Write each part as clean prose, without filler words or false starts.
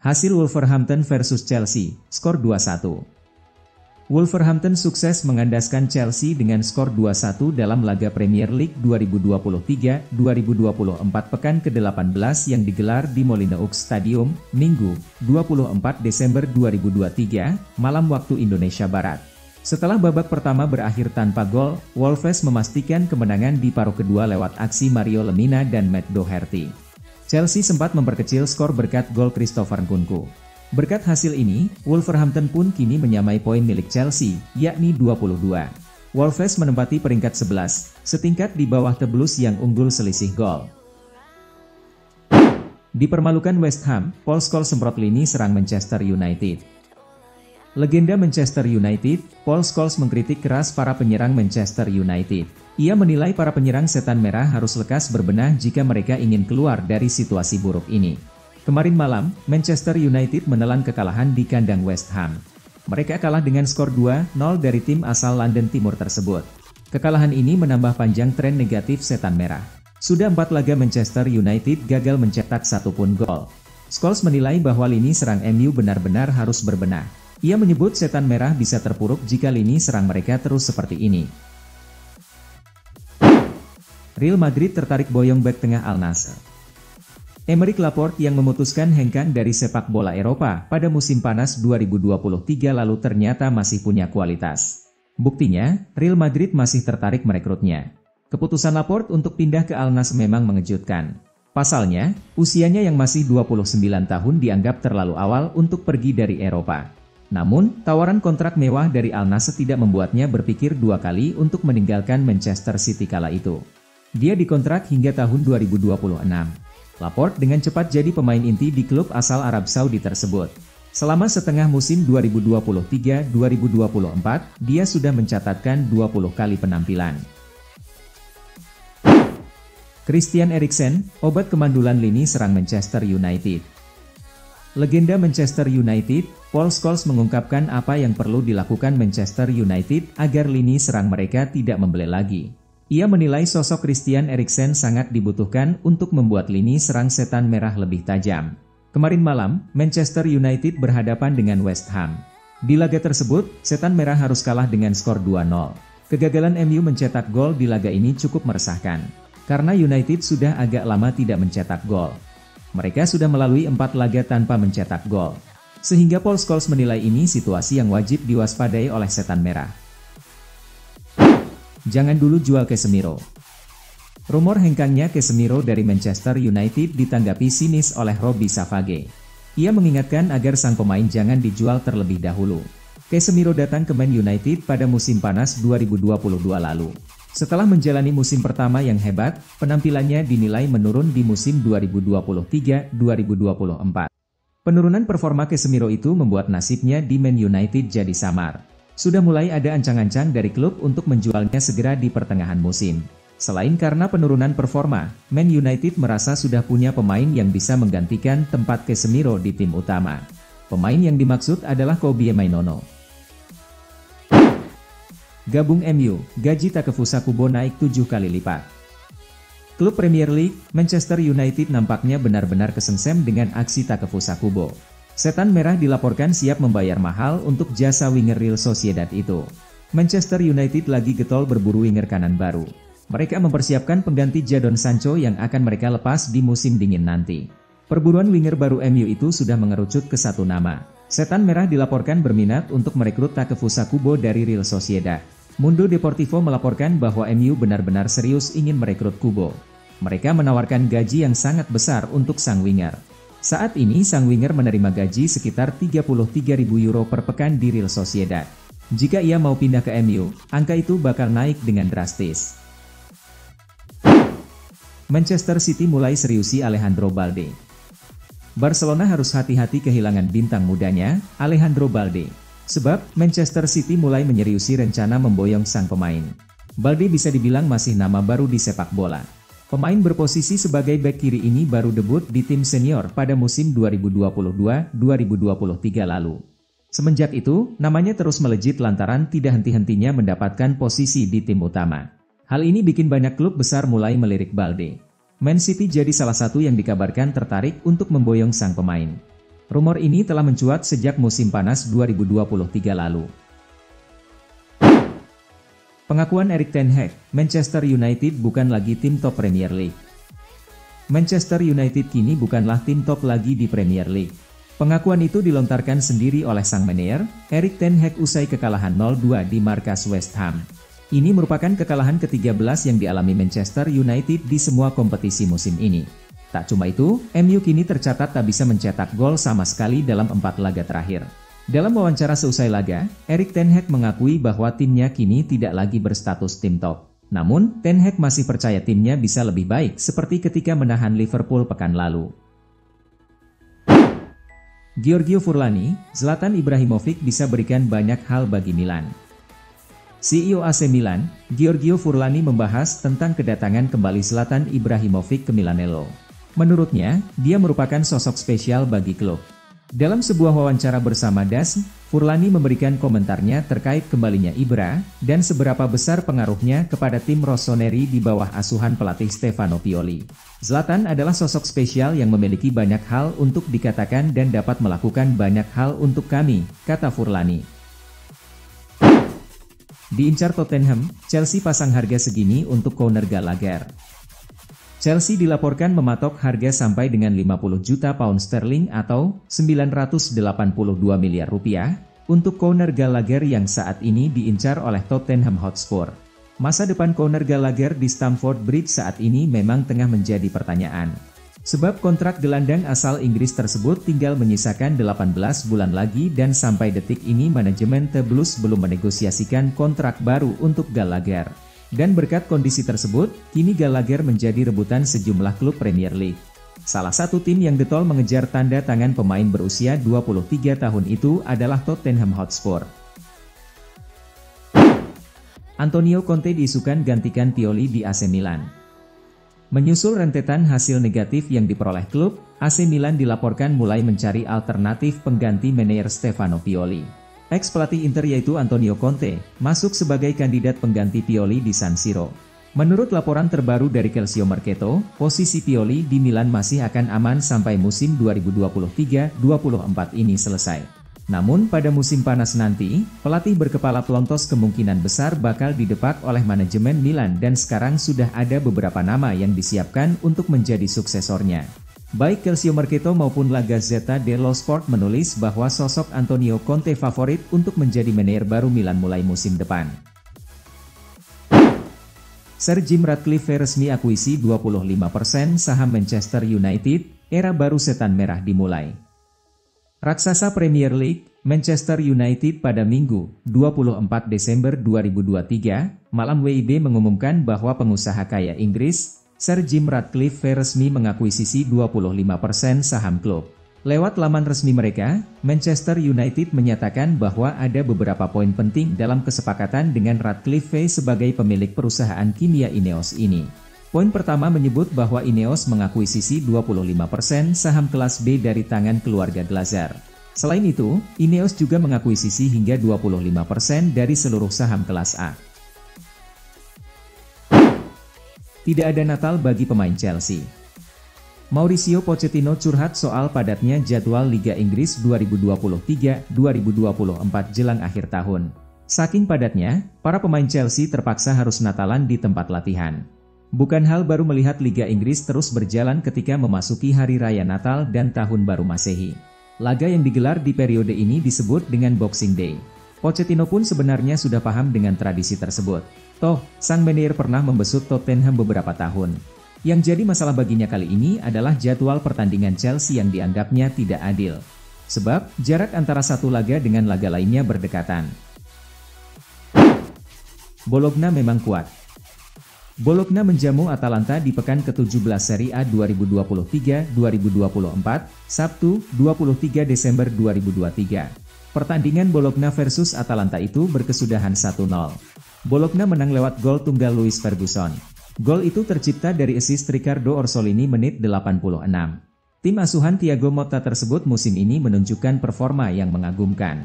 Hasil Wolverhampton versus Chelsea, skor 2-1. Wolverhampton sukses mengandaskan Chelsea dengan skor 2-1 dalam laga Premier League 2023-2024 pekan ke-18 yang digelar di Molineux Stadium, Minggu, 24 Desember 2023, malam waktu Indonesia Barat. Setelah babak pertama berakhir tanpa gol, Wolves memastikan kemenangan di paruh kedua lewat aksi Mario Lemina dan Matt Doherty. Chelsea sempat memperkecil skor berkat gol Christopher Nkunku. Berkat hasil ini, Wolverhampton pun kini menyamai poin milik Chelsea, yakni 22. Wolves menempati peringkat 11, setingkat di bawah The Blues yang unggul selisih gol. Dipermalukan West Ham, Paul Scholes semprot lini serang Manchester United. Legenda Manchester United, Paul Scholes mengkritik keras para penyerang Manchester United. Ia menilai para penyerang setan merah harus lekas berbenah jika mereka ingin keluar dari situasi buruk ini. Kemarin malam, Manchester United menelan kekalahan di kandang West Ham. Mereka kalah dengan skor 2-0 dari tim asal London Timur tersebut. Kekalahan ini menambah panjang tren negatif setan merah. Sudah 4 laga Manchester United gagal mencetak satu pun gol. Scholes menilai bahwa lini serang MU benar-benar harus berbenah. Ia menyebut setan merah bisa terpuruk jika lini serang mereka terus seperti ini. Real Madrid tertarik boyong bek tengah Al Nassr. Aymeric Laporte yang memutuskan hengkang dari sepak bola Eropa pada musim panas 2023 lalu ternyata masih punya kualitas. Buktinya, Real Madrid masih tertarik merekrutnya. Keputusan Laporte untuk pindah ke Al Nassr memang mengejutkan. Pasalnya, usianya yang masih 29 tahun dianggap terlalu awal untuk pergi dari Eropa. Namun, tawaran kontrak mewah dari Al Nassr tidak membuatnya berpikir dua kali untuk meninggalkan Manchester City kala itu. Dia dikontrak hingga tahun 2026. Laporte dengan cepat jadi pemain inti di klub asal Arab Saudi tersebut. Selama setengah musim 2023-2024, dia sudah mencatatkan 20 kali penampilan. Christian Eriksen, obat kemandulan lini serang Manchester United. Legenda Manchester United, Paul Scholes mengungkapkan apa yang perlu dilakukan Manchester United agar lini serang mereka tidak membelit lagi. Ia menilai sosok Christian Eriksen sangat dibutuhkan untuk membuat lini serang setan merah lebih tajam. Kemarin malam, Manchester United berhadapan dengan West Ham. Di laga tersebut, setan merah harus kalah dengan skor 2-0. Kegagalan MU mencetak gol di laga ini cukup meresahkan, karena United sudah agak lama tidak mencetak gol. Mereka sudah melalui 4 laga tanpa mencetak gol. Sehingga Paul Scholes menilai ini situasi yang wajib diwaspadai oleh setan merah. Jangan dulu jual Casemiro. Rumor hengkangnya Casemiro dari Manchester United ditanggapi sinis oleh Robbie Savage. Ia mengingatkan agar sang pemain jangan dijual terlebih dahulu. Casemiro datang ke Man United pada musim panas 2022 lalu. Setelah menjalani musim pertama yang hebat, penampilannya dinilai menurun di musim 2023-2024. Penurunan performa Casemiro itu membuat nasibnya di Man United jadi samar. Sudah mulai ada ancang-ancang dari klub untuk menjualnya segera di pertengahan musim. Selain karena penurunan performa, Man United merasa sudah punya pemain yang bisa menggantikan tempat Casemiro di tim utama. Pemain yang dimaksud adalah Kobbie Mainoo. Gabung MU, gaji Takefusa Kubo naik 7 kali lipat. Klub Premier League, Manchester United nampaknya benar-benar kesengsem dengan aksi Takefusa Kubo. Setan merah dilaporkan siap membayar mahal untuk jasa winger Real Sociedad itu. Manchester United lagi getol berburu winger kanan baru. Mereka mempersiapkan pengganti Jadon Sancho yang akan mereka lepas di musim dingin nanti. Perburuan winger baru MU itu sudah mengerucut ke satu nama. Setan merah dilaporkan berminat untuk merekrut Takefusa Kubo dari Real Sociedad. Mundo Deportivo melaporkan bahwa MU benar-benar serius ingin merekrut Kubo. Mereka menawarkan gaji yang sangat besar untuk sang winger. Saat ini sang winger menerima gaji sekitar 33.000 euro per pekan di Real Sociedad. Jika ia mau pindah ke MU, angka itu bakal naik dengan drastis. Manchester City mulai seriusi Alejandro Balde. Barcelona harus hati-hati kehilangan bintang mudanya, Alejandro Balde. Sebab, Manchester City mulai menyeriusi rencana memboyong sang pemain. Balde bisa dibilang masih nama baru di sepak bola. Pemain berposisi sebagai bek kiri ini baru debut di tim senior pada musim 2022-2023 lalu. Semenjak itu, namanya terus melejit lantaran tidak henti-hentinya mendapatkan posisi di tim utama. Hal ini bikin banyak klub besar mulai melirik Balde. Man City jadi salah satu yang dikabarkan tertarik untuk memboyong sang pemain. Rumor ini telah mencuat sejak musim panas 2023 lalu. Pengakuan Erik ten Hag, Manchester United bukan lagi tim top Premier League. Manchester United kini bukanlah tim top lagi di Premier League. Pengakuan itu dilontarkan sendiri oleh sang manajer, Erik ten Hag usai kekalahan 0-2 di markas West Ham. Ini merupakan kekalahan ke-13 yang dialami Manchester United di semua kompetisi musim ini. Tak cuma itu, MU kini tercatat tak bisa mencetak gol sama sekali dalam 4 laga terakhir. Dalam wawancara seusai laga, Erik ten Hag mengakui bahwa timnya kini tidak lagi berstatus tim top. Namun, ten Hag masih percaya timnya bisa lebih baik seperti ketika menahan Liverpool pekan lalu. Giorgio Furlani, Zlatan Ibrahimovic bisa berikan banyak hal bagi Milan. CEO AC Milan, Giorgio Furlani membahas tentang kedatangan kembali Zlatan Ibrahimovic ke Milanello. Menurutnya, dia merupakan sosok spesial bagi klub. Dalam sebuah wawancara bersama DAS, Furlani memberikan komentarnya terkait kembalinya Ibra, dan seberapa besar pengaruhnya kepada tim rossoneri di bawah asuhan pelatih Stefano Pioli. Zlatan adalah sosok spesial yang memiliki banyak hal untuk dikatakan dan dapat melakukan banyak hal untuk kami, kata Furlani. Diincar Tottenham, Chelsea pasang harga segini untuk Conor Gallagher. Chelsea dilaporkan mematok harga sampai dengan 50 juta pound sterling atau 982 miliar rupiah untuk Conor Gallagher yang saat ini diincar oleh Tottenham Hotspur. Masa depan Conor Gallagher di Stamford Bridge saat ini memang tengah menjadi pertanyaan. Sebab kontrak gelandang asal Inggris tersebut tinggal menyisakan 18 bulan lagi dan sampai detik ini manajemen The Blues belum menegosiasikan kontrak baru untuk Gallagher. Dan berkat kondisi tersebut, kini Gallagher menjadi rebutan sejumlah klub Premier League. Salah satu tim yang getol mengejar tanda tangan pemain berusia 23 tahun itu adalah Tottenham Hotspur. Antonio Conte diisukan gantikan Pioli di AC Milan. Menyusul rentetan hasil negatif yang diperoleh klub, AC Milan dilaporkan mulai mencari alternatif pengganti manajer Stefano Pioli. Ex-pelatih Inter yaitu Antonio Conte, masuk sebagai kandidat pengganti Pioli di San Siro. Menurut laporan terbaru dari Calcio Mercato, posisi Pioli di Milan masih akan aman sampai musim 2023-24 ini selesai. Namun pada musim panas nanti, pelatih berkepala pelontos kemungkinan besar bakal didepak oleh manajemen Milan dan sekarang sudah ada beberapa nama yang disiapkan untuk menjadi suksesornya. Baik Calcio Mercato maupun La Gazzetta dello Sport menulis bahwa sosok Antonio Conte favorit untuk menjadi manajer baru Milan mulai musim depan. Sir Jim Ratcliffe resmi akuisi 25% saham Manchester United, era baru setan merah dimulai. Raksasa Premier League, Manchester United pada Minggu, 24 Desember 2023, malam WIB mengumumkan bahwa pengusaha kaya Inggris, Sir Jim Ratcliffe resmi mengakuisisi 25% saham klub. Lewat laman resmi mereka, Manchester United menyatakan bahwa ada beberapa poin penting dalam kesepakatan dengan Ratcliffe sebagai pemilik perusahaan kimia Ineos ini. Poin pertama menyebut bahwa Ineos mengakuisisi 25% saham kelas B dari tangan keluarga Glazer. Selain itu, Ineos juga mengakuisisi hingga 25% dari seluruh saham kelas A. Tidak ada Natal bagi pemain Chelsea. Mauricio Pochettino curhat soal padatnya jadwal Liga Inggris 2023-2024 jelang akhir tahun. Saking padatnya, para pemain Chelsea terpaksa harus Natalan di tempat latihan. Bukan hal baru melihat Liga Inggris terus berjalan ketika memasuki Hari Raya Natal dan Tahun Baru Masehi. Laga yang digelar di periode ini disebut dengan Boxing Day. Pochettino pun sebenarnya sudah paham dengan tradisi tersebut. Toh, sang manajer pernah membesut Tottenham beberapa tahun. Yang jadi masalah baginya kali ini adalah jadwal pertandingan Chelsea yang dianggapnya tidak adil. Sebab, jarak antara satu laga dengan laga lainnya berdekatan. Bologna memang kuat. Bologna menjamu Atalanta di pekan ke-17 Serie A 2023-2024, Sabtu, 23 Desember 2023. Pertandingan Bologna versus Atalanta itu berkesudahan 1-0. Bologna menang lewat gol tunggal Luis Ferguson. Gol itu tercipta dari assist Riccardo Orsolini menit 86. Tim asuhan Thiago Motta tersebut musim ini menunjukkan performa yang mengagumkan.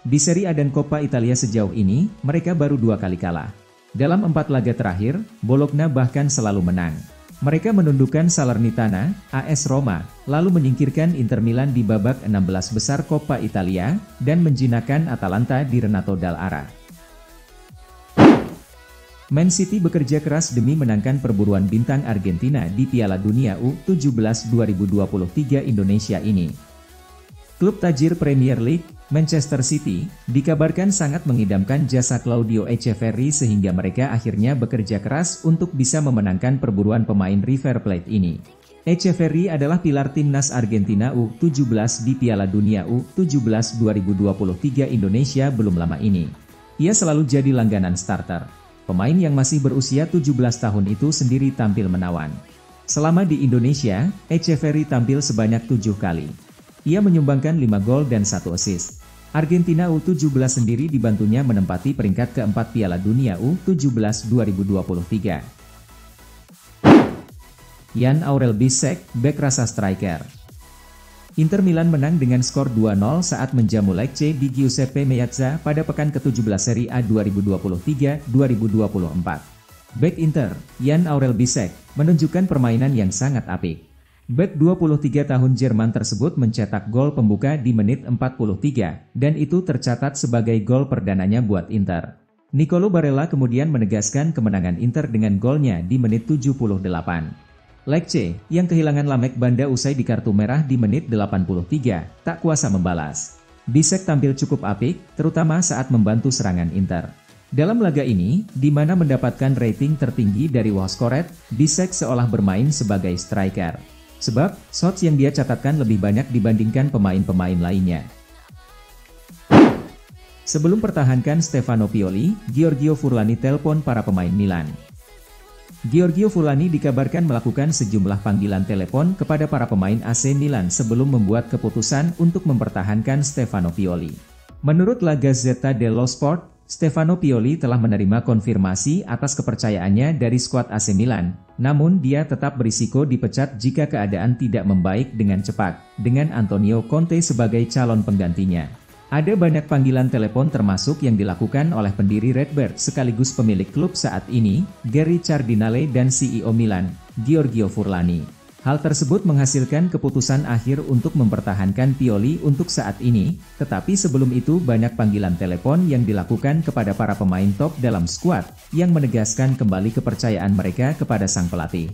Di Serie A dan Coppa Italia sejauh ini, mereka baru 2 kali kalah. Dalam 4 laga terakhir, Bologna bahkan selalu menang. Mereka menundukkan Salernitana, AS Roma, lalu menyingkirkan Inter Milan di babak 16 besar Coppa Italia, dan menjinakkan Atalanta di Renato Dall'Ara. Man City bekerja keras demi menangkan perburuan bintang Argentina di Piala Dunia U17 2023 Indonesia ini. Klub tajir Premier League, Manchester City, dikabarkan sangat mengidamkan jasa Claudio Echeverri sehingga mereka akhirnya bekerja keras untuk bisa memenangkan perburuan pemain River Plate ini. Echeverri adalah pilar timnas Argentina U17 di Piala Dunia U17 2023 Indonesia belum lama ini. Ia selalu jadi langganan starter. Pemain yang masih berusia 17 tahun itu sendiri tampil menawan. Selama di Indonesia, Echeverri tampil sebanyak 7 kali. Ia menyumbangkan 5 gol dan 1 assist. Argentina U17 sendiri dibantunya menempati peringkat keempat Piala Dunia U17 2023. Jan Aurel Bisek, bek rasa striker. Inter Milan menang dengan skor 2-0 saat menjamu Lecce di Giuseppe Meazza pada pekan ke-17 Serie A 2023-2024. Bek Inter, Jan Aurel Bisek, menunjukkan permainan yang sangat apik. Bek 23 tahun Jerman tersebut mencetak gol pembuka di menit 43, dan itu tercatat sebagai gol perdananya buat Inter. Nicolo Barella kemudian menegaskan kemenangan Inter dengan golnya di menit 78. Lecce, yang kehilangan Lamek Banda usai di kartu merah di menit 83, tak kuasa membalas. Bisek tampil cukup apik, terutama saat membantu serangan Inter. Dalam laga ini, di mana mendapatkan rating tertinggi dari WhoScored, Bisek seolah bermain sebagai striker. Sebab, shots yang dia catatkan lebih banyak dibandingkan pemain-pemain lainnya. Sebelum pertahankan Stefano Pioli, Giorgio Furlani telpon para pemain Milan. Giorgio Furlani dikabarkan melakukan sejumlah panggilan telepon kepada para pemain AC Milan sebelum membuat keputusan untuk mempertahankan Stefano Pioli. Menurut La Gazzetta dello Sport, Stefano Pioli telah menerima konfirmasi atas kepercayaannya dari skuad AC Milan, namun dia tetap berisiko dipecat jika keadaan tidak membaik dengan cepat, dengan Antonio Conte sebagai calon penggantinya. Ada banyak panggilan telepon termasuk yang dilakukan oleh pendiri Redbird sekaligus pemilik klub saat ini, Gary Cardinale dan CEO Milan, Giorgio Furlani. Hal tersebut menghasilkan keputusan akhir untuk mempertahankan Pioli untuk saat ini, tetapi sebelum itu banyak panggilan telepon yang dilakukan kepada para pemain top dalam skuad, yang menegaskan kembali kepercayaan mereka kepada sang pelatih.